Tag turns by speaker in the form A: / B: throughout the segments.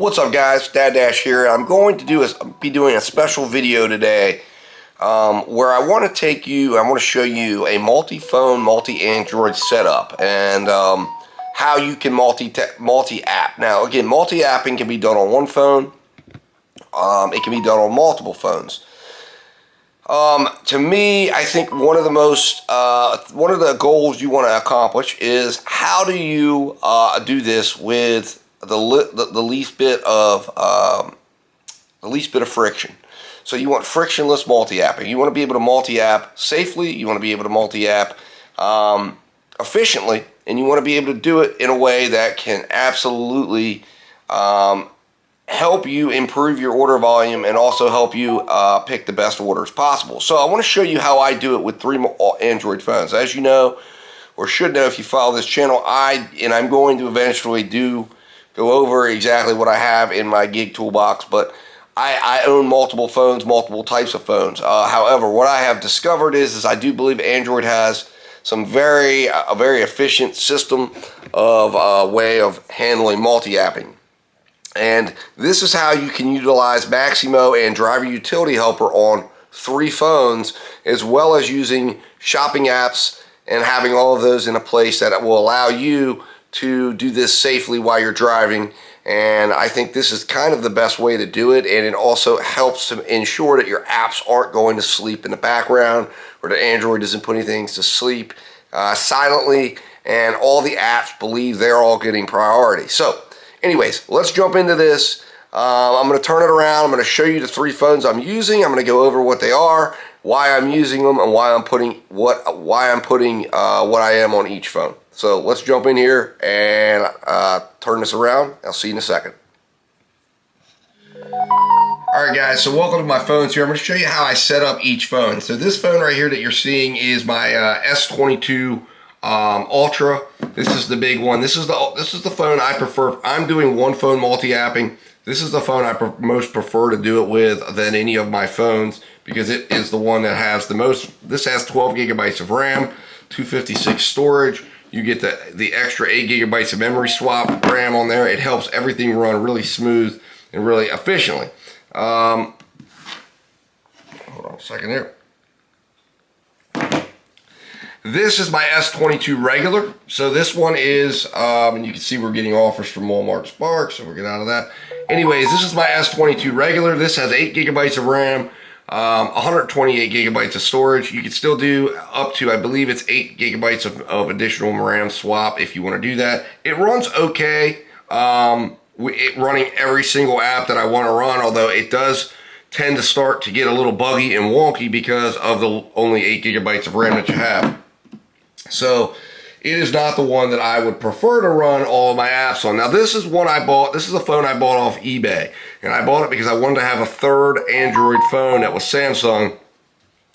A: What's up, guys? Dad Dash here. I'm going to be doing a special video today where I want to show you a multi-phone, multi-Android setup and how you can multi-app. Now, again, multi-apping can be done on one phone. It can be done on multiple phones. To me, I think one of the goals you want to accomplish is how do you do this with the least bit of friction. So you want frictionless multi-apping. You want to be able to multi-app safely. You want to be able to multi-app efficiently, and you want to be able to do it in a way that can absolutely help you improve your order volume and also help you pick the best orders possible. So I want to show you how I do it with 3 Android phones. As you know, or should know if you follow this channel, I'm going to eventually go over exactly what I have in my gig toolbox, but I own multiple phones, multiple types of phones. However, what I have discovered is I do believe Android has some a very efficient system of way of handling multi-apping. And this is how you can utilize Maxymo and Driver Utility Helper on 3 phones, as well as using shopping apps and having all of those in a place that will allow you to do this safely while you're driving. And I think this is kind of the best way to do it, and it also helps to ensure that your apps aren't going to sleep in the background, or that Android isn't putting things to sleep silently, and all the apps believe they're all getting priority. So anyways, let's jump into this. I'm going to turn it around. I'm going to show you the 3 phones I'm using. I'm going to go over what they are, why I'm using them, and why I'm putting what I am on each phone. So let's jump in here and turn this around. I'll see you in a second. Alright guys, so welcome to my phones here. I'm going to show you how I set up each phone. So this phone right here that you're seeing is my S22 Ultra. This is the big one. This is the phone I prefer. I'm doing one phone multi-apping. This is the phone I most prefer to do it with than any of my phones, because it is the one that has the most. This has 12 gigabytes of RAM, 256 storage. You get the extra 8 gigabytes of memory swap RAM on there. It helps everything run really smooth and really efficiently. Hold on a second here. This is my S22 regular. So this one is, and you can see we're getting offers from Walmart Spark, so we'll get out of that. Anyways, this is my S22 regular. This has 8 gigabytes of RAM, 128 gigabytes of storage. You can still do up to, I believe it's 8 gigabytes of additional RAM swap if you want to do that. It runs okay. Running every single app that I want to run, although it does tend to start to get a little buggy and wonky because of the only 8 gigabytes of RAM that you have. So it is not the one that I would prefer to run all of my apps on. Now this is one I bought. This is a phone I bought off eBay, and I bought it because I wanted to have a third Android phone that was Samsung,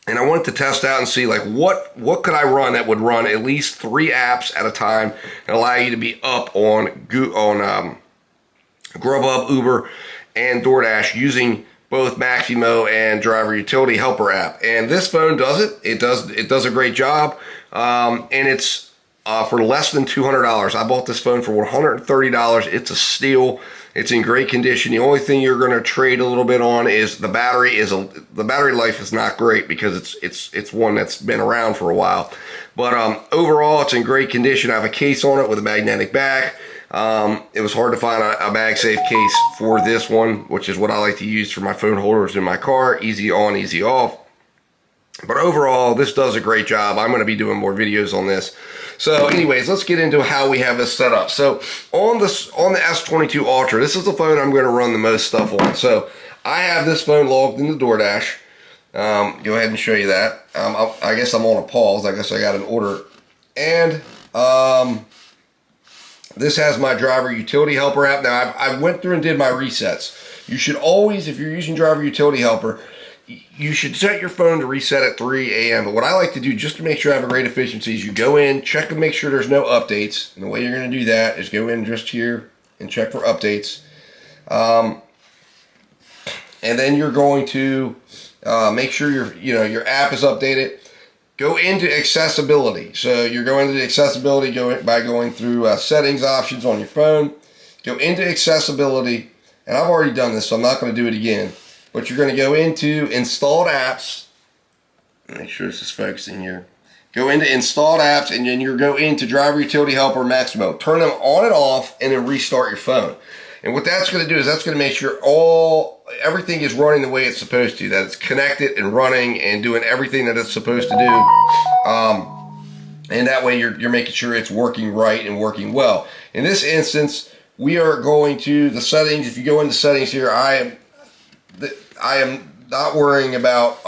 A: and I wanted to test out and see like what could I run that would run at least 3 apps at a time and allow you to be up on Grub, Uber, and DoorDash using both Maxymo and Driver Utility Helper app. And this phone does it. It does a great job. And it's for less than $200. I bought this phone for $130. It's a steal. It's in great condition. The only thing you're going to trade a little bit on is the battery. The battery life is not great because it's one that's been around for a while. But overall, it's in great condition. I have a case on it with a magnetic back. It was hard to find a MagSafe case for this one, which is what I like to use for my phone holders in my car. Easy on, easy off. But overall, this does a great job. I'm going to be doing more videos on this. So anyways, let's get into how we have this set up. So on the S22 Ultra, this is the phone I'm going to run the most stuff on. So I have this phone logged into DoorDash. Go ahead and show you that. I guess I'm on a pause. I guess I got an order. And this has my Driver Utility Helper app. Now, I went through and did my resets. You should always, if you're using Driver Utility Helper, you should set your phone to reset at 3 a.m. But what I like to do, just to make sure I have a great efficiency, is you go in, check and make sure there's no updates. And the way you're going to do that is go in just here and check for updates. And then you're going to make sure your app is updated. Go into accessibility. So you're going to the accessibility by going through settings options on your phone. Go into accessibility, and I've already done this, so I'm not going to do it again. But you're going to go into installed apps. Make sure this is focusing here. Go into installed apps, and then you go into driver utility helper Maxymo. Turn them on and off, and then restart your phone. And what that's going to do is that's going to make sure everything is running the way it's supposed to. That it's connected and running and doing everything that it's supposed to do. And that way you're making sure it's working right and working well. In this instance, we are going to the settings. If you go into settings here, I am not worrying about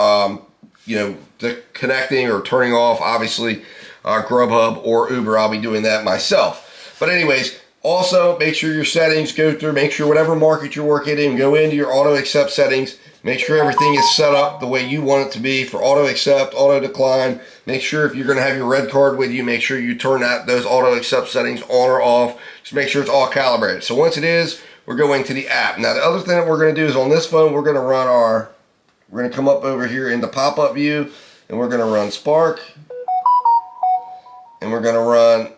A: the connecting or turning off, obviously, Grubhub or Uber. I'll be doing that myself. But anyways, also make sure your settings go through, make sure whatever market you're working in, go into your auto accept settings, make sure everything is set up the way you want it to be for auto accept, auto decline. Make sure if you're going to have your red card with you, make sure you turn those auto accept settings on or off. Just make sure it's all calibrated. So once it is, we're going to the app. Now the other thing that we're going to do is on this phone, we're going to come up over here in the pop-up view, and we're going to run Spark, and we're going to run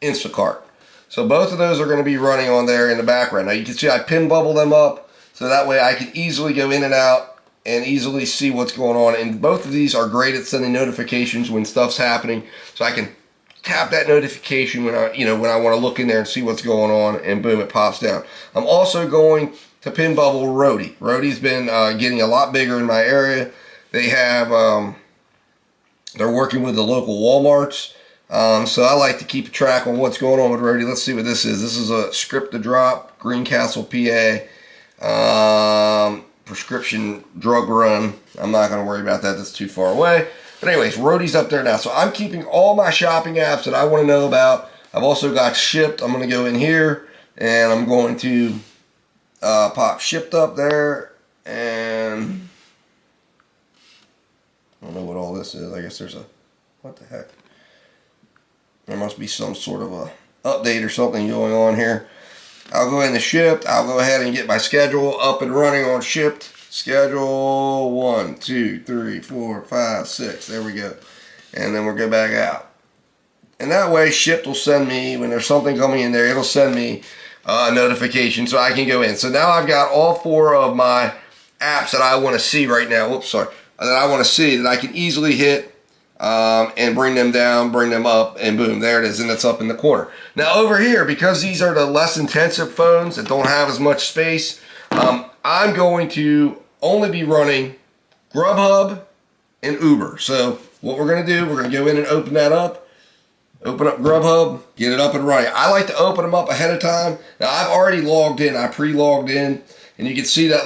A: Instacart. So both of those are going to be running on there in the background. Now you can see I pin bubble them up, so that way I can easily go in and out and easily see what's going on. And both of these are great at sending notifications when stuff's happening, so I can tap that notification when I want to look in there and see what's going on, and boom, it pops down. I'm also going to pin bubble Roadie. Roadie's been getting a lot bigger in my area. They have they're working with the local Walmarts, so I like to keep track on what's going on with Roadie. Let's see what this is. This is a script to drop, Greencastle, PA, prescription drug run. I'm not going to worry about that. That's too far away. But anyways, Roadie's up there now. So I'm keeping all my shopping apps that I want to know about. I've also got Shipped. I'm going to go in here, and I'm going to pop Shipped up there, and I don't know what all this is. I guess there's what the heck? There must be some sort of a update or something going on here. I'll go into Shipped. I'll go ahead and get my schedule up and running on Shipped. Schedule 1, 2, 3, 4, 5, 6. There we go. And then we'll go back out. And that way Shipped will send me, when there's something coming in there, it'll send me a notification so I can go in. So now I've got all 4 of my apps that I want to see right now. Whoops, sorry. That I want to see that I can easily hit and bring them down, bring them up, and boom, there it is, and it's up in the corner. Now over here, because these are the less intensive phones that don't have as much space, I'm going to only be running Grubhub and Uber. So what we're going to do, we're going to go in and open that up. Open up Grubhub, get it up and running. I like to open them up ahead of time. Now I've already logged in. I pre-logged in, and you can see that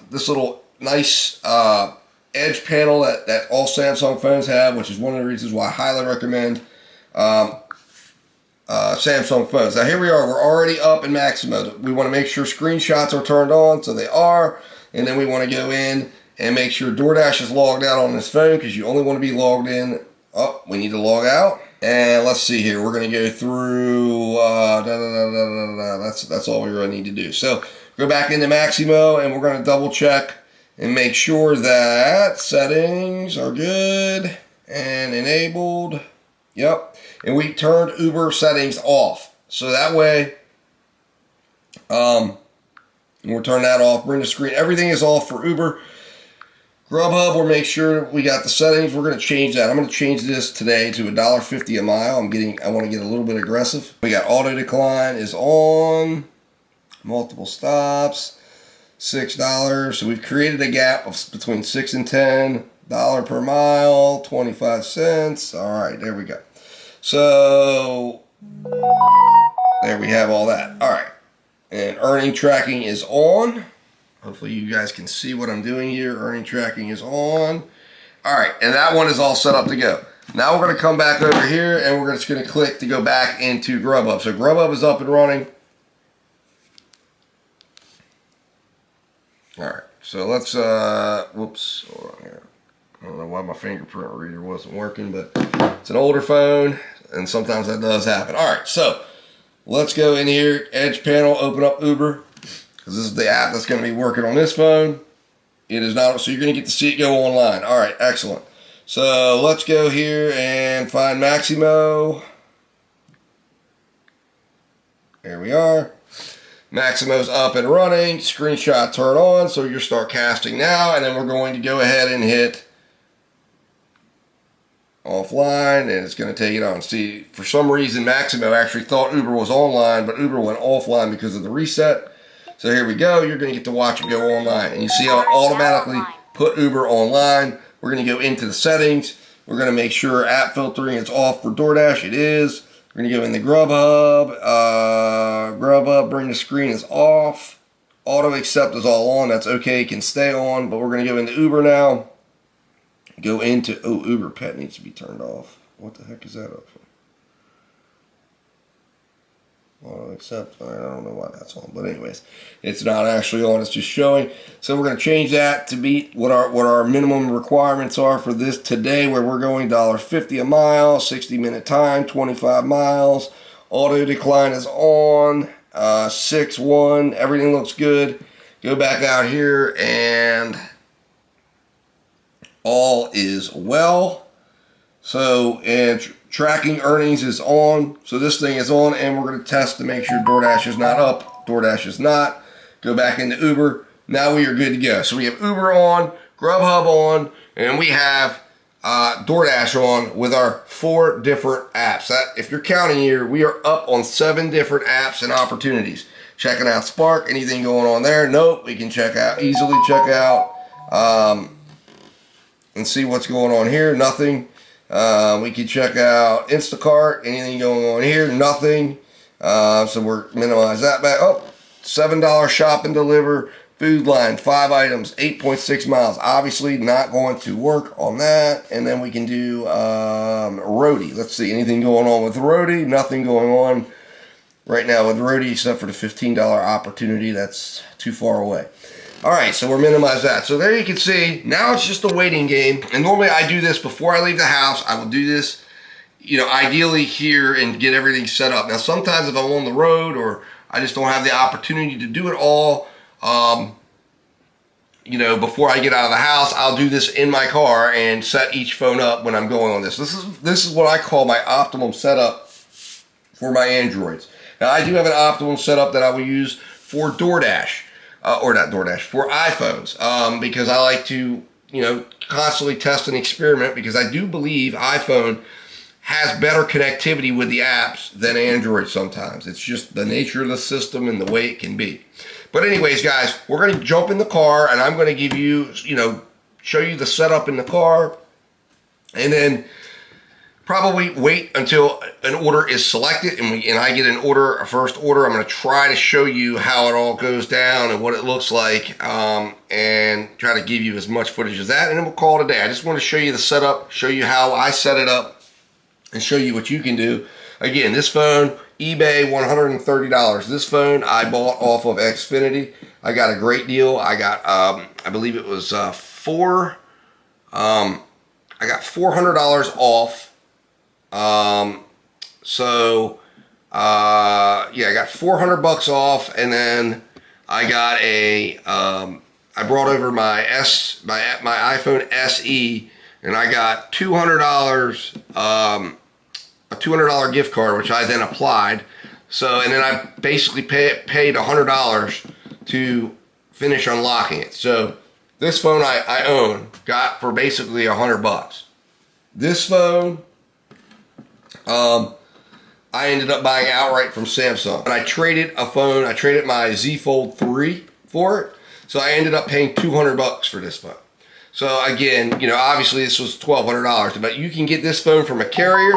A: this little nice edge panel that all Samsung phones have, which is one of the reasons why I highly recommend Samsung phones. Now here we are. We're already up in Maxymo. We want to make sure screenshots are turned on, so they are. And then we want to go in and make sure DoorDash is logged out on this phone, because you only want to be logged in. Oh, we need to log out. And let's see here. We're going to go through. That's all we really need to do. So go back into Maxymo, and we're going to double check and make sure that settings are good and enabled. Yep. And we turned Uber settings off. So that way, we'll turn that off, bring the screen. Everything is off for Uber. Grubhub, we'll make sure we got the settings. We're going to change that. I'm going to change this today to $1.50 a mile. I want to get a little bit aggressive. We got auto decline is on. Multiple stops. $6. So we've created a gap of between $6 and $10 per mile, 25 cents. All right, there we go. So there we have all that. All right, and earning tracking is on. Hopefully you guys can see what I'm doing here. Earning tracking is on. All right, and that one is all set up to go. Now we're going to come back over here, and we're just going to click to go back into Grubhub. So Grubhub is up and running. All right, so let's, whoops, hold on here. I don't know why my fingerprint reader wasn't working, but it's an older phone, and sometimes that does happen. All right, so let's go in here, Edge panel, open up Uber, because this is the app that's going to be working on this phone. It is not, so you're going to get to see it go online. All right, excellent. So let's go here and find Maxymo. There we are. Maxymo's up and running. Screenshot turn on, so you start casting now, and then we're going to go ahead and hit offline, and it's going to take it on. See, for some reason, Maxymo actually thought Uber was online, but Uber went offline because of the reset. So here we go. You're going to get to watch it go online, and you see how it automatically put Uber online. We're going to go into the settings. We're going to make sure app filtering is off for DoorDash. It is. We're going to go in the Grub Hub. Bring the screen is off. Auto accept is all on. That's okay. It can stay on, but we're going to go into Uber now. Go into, oh, Uber Pet needs to be turned off. What the heck is that up for? Auto accept, I don't know why that's on, but anyways, it's not actually on, it's just showing. So we're going to change that to meet what our minimum requirements are for this today, where we're going $1.50 a mile, 60-minute time, 25 miles. Auto decline is on, 6-1, everything looks good. Go back out here and all is well. So, and tracking earnings is on. So this thing is on, and we're going to test to make sure DoorDash is not up. DoorDash is not. Go back into Uber. Now we are good to go. So we have Uber on, Grubhub on, and we have DoorDash on with our 4 different apps. That, if you're counting here, we are up on 7 different apps and opportunities. Checking out Spark, anything going on there? Nope. We can easily check out and see what's going on here. Nothing. We can check out Instacart. Anything going on here? Nothing. So we're minimize that back. Oh, $7 shop and deliver. Food line, 5 items, 8.6 miles. Obviously not going to work on that. And then we can do Roadie. Let's see, anything going on with Roadie? Nothing going on right now with Roadie except for the $15 opportunity. That's too far away. All right, so we're minimize that. So there you can see, now it's just a waiting game. And normally I do this before I leave the house. I will do this, you know, ideally here and get everything set up. Now, sometimes if I'm on the road or I just don't have the opportunity to do it all, you know, before I get out of the house, I'll do this in my car and set each phone up when I'm going on this. This is what I call my optimum setup for my Androids. Now, I do have an optimum setup that I will use for DoorDash. Or not DoorDash, for iPhones, because I like to, you know, constantly test and experiment, because I do believe iPhone has better connectivity with the apps than Android sometimes. It's just the nature of the system and the way it can be. But anyways, guys, we're going to jump in the car, and I'm going to give you, you know, show you the setup in the car, and then probably wait until an order is selected and I get a first order. I'm going to try to show you how it all goes down and what it looks like, and try to give you as much footage as that, and then we'll call it a day. I just want to show you the setup, show you how I set it up, and show you what you can do. Again, this phone, eBay, $130. This phone I bought off of Xfinity. I got a great deal. I got, I believe it was I got $400 off. Yeah, I got $400 off, and then I got I brought over my iPhone SE, and I got $200, a $200 gift card, which I then applied. So, and then I basically paid $100 to finish unlocking it. So this phone I own, got for basically $100. This phone, I ended up buying outright from Samsung. And I traded my Z Fold 3 for it. So I ended up paying $200 for this phone. So again, you know, obviously this was $1,200, but you can get this phone from a carrier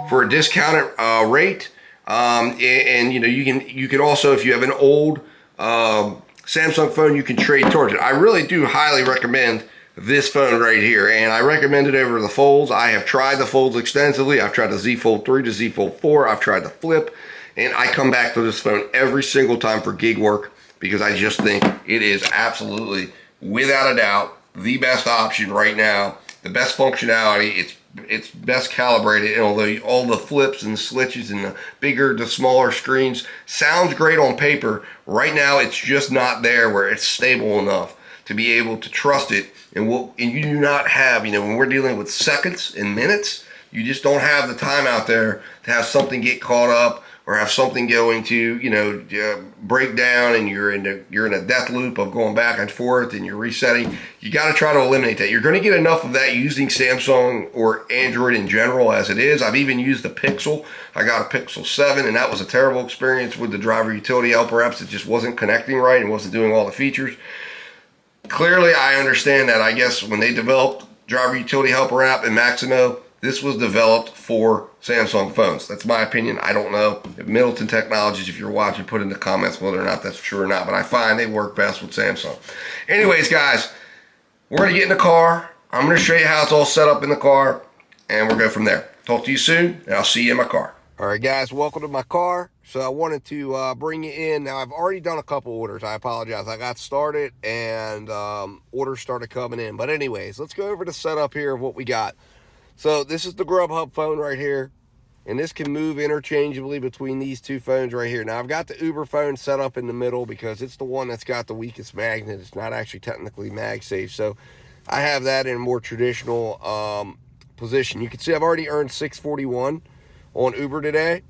A: for a discounted rate. And you know, you can also, if you have an old Samsung phone, you can trade towards it. I really do highly recommend this phone right here, and I recommend it over the Folds. I have tried the Folds extensively. I've tried the Z Fold 3 to Z Fold 4. I've tried the Flip, and I come back to this phone every single time for gig work, because I just think it is absolutely, without a doubt, the best option right now. The best functionality. It's best calibrated, and although all the flips and the switches and the bigger, the smaller screens sounds great on paper, right now it's just not there where it's stable enough to be able to trust it. And you do not have, you know, when we're dealing with seconds and minutes, you just don't have the time out there to have something get caught up, or have something going to, break down, and you're in a death loop of going back and forth and you're resetting, you got to try to eliminate that. You're going to get enough of that using Samsung or Android in general as it is. I've even used the Pixel. I got a Pixel 7, and that was a terrible experience with the driver utility helper apps. It just wasn't connecting right and wasn't doing all the features. Clearly, I understand that. I guess when they developed driver utility helper app in Maxymo, this was developed for Samsung phones. That's my opinion. I don't know. If Middleton Technologies, if you're watching, put in the comments whether or not that's true or not. But I find they work best with Samsung. Anyways, guys, we're going to get in the car. I'm going to show you how it's all set up in the car, and we'll go from there. Talk to you soon, and I'll see you in my car. All right, guys, welcome to my car. So I wanted to bring you in. Now, I've already done a couple orders. I apologize. I got started, and orders started coming in. But anyways, let's go over the setup here of what we got. So this is the Grubhub phone right here, and this can move interchangeably between these two phones right here. Now, I've got the Uber phone set up in the middle because it's the one that's got the weakest magnet. It's not actually technically MagSafe, so I have that in a more traditional position. You can see I've already earned $641 on Uber today,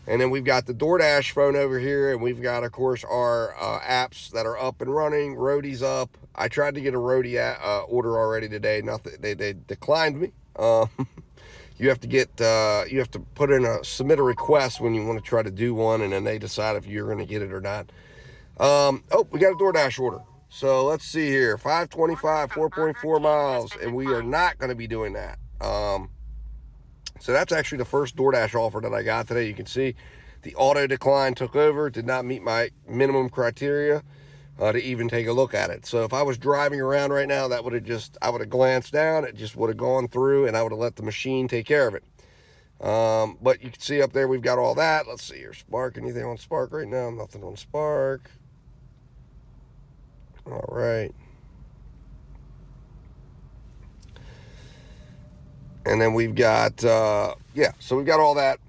A: and then we've got the DoorDash phone over here, and we've got, of course, our apps that are up and running. Roadie's up. I tried to get a Roadie order already today. Nothing. They declined me. You have to put in submit a request when you want to try to do one, and then they decide if you're going to get it or not. Oh, we got a DoorDash order. So let's see here, 525, 4.4 miles, and we are not going to be doing that. So that's actually the first DoorDash offer that I got today. You can see the auto decline took over, did not meet my minimum criteria to even take a look at it. So if I was driving around right now, I would have glanced down, it just would have gone through, and I would have let the machine take care of it. But you can see up there, we've got all that. Let's see here, Spark, anything on Spark right now? Nothing on Spark. All right. And then we've got, so we've got all that.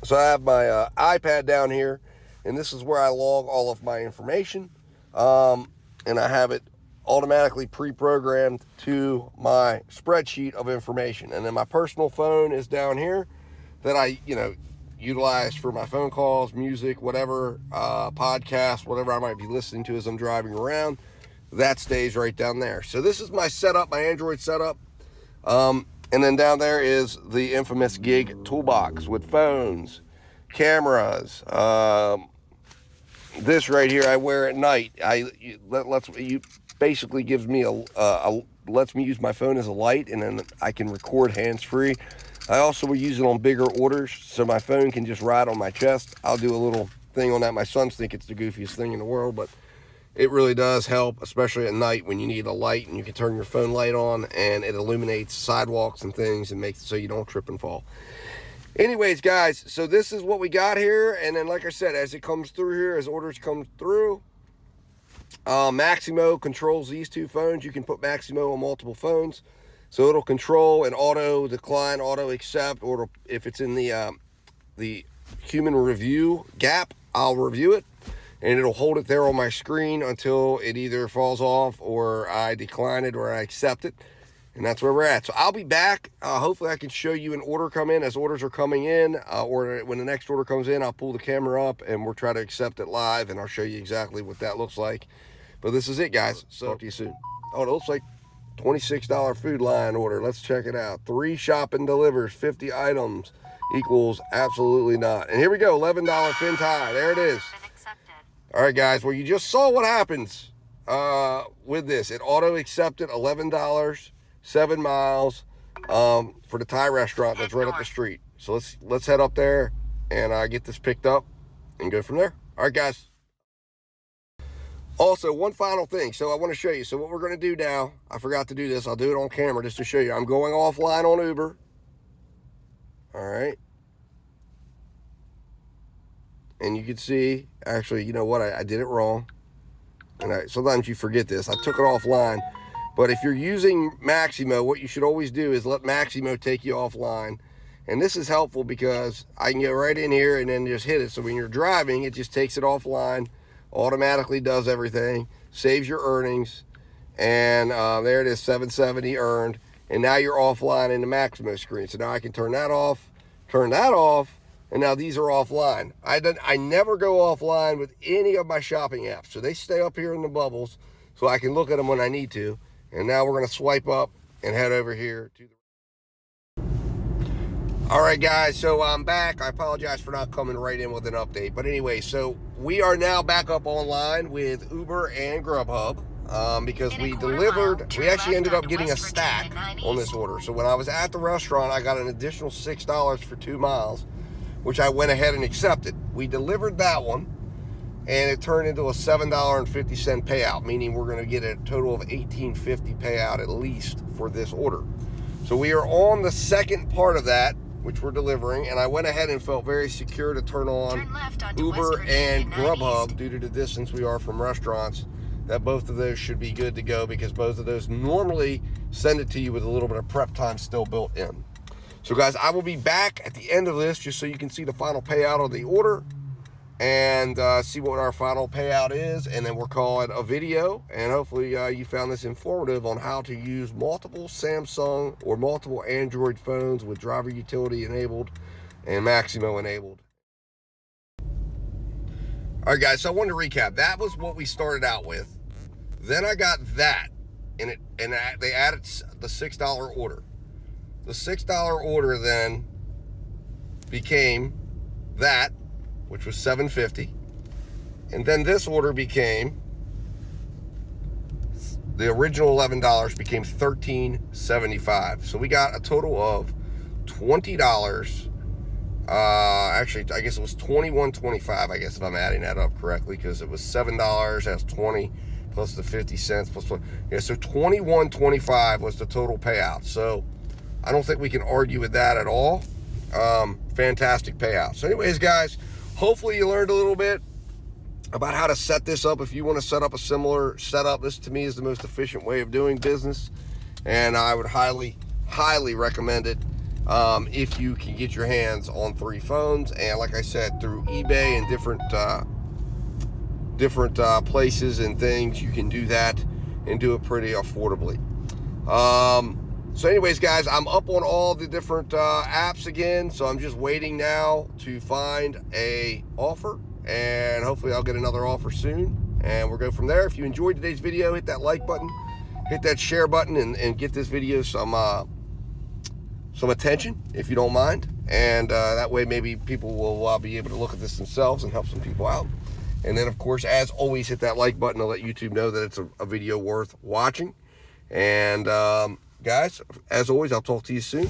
A: So I have my iPad down here, and this is where I log all of my information. And I have it automatically pre-programmed to my spreadsheet of information. And then my personal phone is down here that I, utilize for my phone calls, music, whatever, podcasts, whatever I might be listening to as I'm driving around. That stays right down there. So this is my setup, my Android setup. And then down there is the infamous gig toolbox with phones, cameras. This right here I wear at night. Basically gives me lets me use my phone as a light, and then I can record hands-free. I also will use it on bigger orders, so my phone can just ride on my chest. I'll do a little thing on that. My sons think it's the goofiest thing in the world, but it really does help, especially at night when you need a light and you can turn your phone light on and it illuminates sidewalks and things and makes it so you don't trip and fall. Anyways, guys, so this is what we got here. And then, like I said, as it comes through here, as orders come through, Maxymo controls these two phones. You can put Maxymo on multiple phones. So it'll control an auto decline, auto accept, or if it's in the human review gap, I'll review it. And it'll hold it there on my screen until it either falls off or I decline it or I accept it. And that's where we're at. So I'll be back. Hopefully I can show you an order come in as orders are coming in. Or when the next order comes in, I'll pull the camera up and we'll try to accept it live. And I'll show you exactly what that looks like. But this is it, guys. So talk to you soon. Oh, it looks like $26 Food Line order. Let's check it out. 3 shop and delivers, 50 items equals absolutely not. And here we go, $11 fin tie. There it is. All right, guys. Well, you just saw what happens with this. It auto accepted $11, 7 miles for the Thai restaurant that's right up the street. So let's head up there and get this picked up and go from there. All right, guys. Also, one final thing. So I want to show you. So what we're going to do now, I forgot to do this. I'll do it on camera just to show you. I'm going offline on Uber. All right. And you can see, actually, you know what? I did it wrong. And sometimes you forget this. I took it offline. But if you're using Maxymo, what you should always do is let Maxymo take you offline. And this is helpful because I can go right in here and then just hit it. So when you're driving, it just takes it offline, automatically does everything, saves your earnings. And there it is, 770 earned. And now you're offline in the Maxymo screen. So now I can turn that off, and now these are offline. I never go offline with any of my shopping apps, so they stay up here in the bubbles so I can look at them when I need to. And now we're going to swipe up and head over here to the... All right, guys, so I'm back. I apologize for not coming right in with an update. But anyway, so we are now back up online with Uber and Grubhub because we actually ended up getting a stack on this order. So when I was at the restaurant, I got an additional $6 for 2 miles, which I went ahead and accepted. We delivered that one, and it turned into a $7.50 payout, meaning we're going to get a total of $18.50 payout at least for this order. So we are on the second part of that, which we're delivering, and I went ahead and felt very secure to turn on Uber and Grubhub due to the distance we are from restaurants, that both of those should be good to go because both of those normally send it to you with a little bit of prep time still built in. So guys, I will be back at the end of this just so you can see the final payout of the order and see what our final payout is, and then we'll call it a video. And hopefully you found this informative on how to use multiple Samsung or multiple Android phones with driver utility enabled and Maxymo enabled. All right, guys, so I wanted to recap. That was what we started out with. Then I got that, and they added the $6 order. The $6 order then became that, which was $7.50, and then this order became, the original $11 became $13.75. So we got a total of $20. Actually, I guess it was $21.25. I guess if I'm adding that up correctly, because it was $7. That's 20 plus the 50 cents plus 20. Yeah, so $21.25 was the total payout. So I don't think we can argue with that at all. Fantastic payout. So anyways, guys, hopefully you learned a little bit about how to set this up. If you want to set up a similar setup, this to me is the most efficient way of doing business, and I would highly recommend it if you can get your hands on 3 phones. And like I said, through eBay and different places and things, you can do that and do it pretty affordably. So anyways, guys, I'm up on all the different apps again, so I'm just waiting now to find a offer, and hopefully I'll get another offer soon, and we'll go from there. If you enjoyed today's video, hit that like button, hit that share button, and get this video some attention, if you don't mind, and that way maybe people will be able to look at this themselves and help some people out. And then, of course, as always, hit that like button to let YouTube know that it's a video worth watching. And guys, as always, I'll talk to you soon.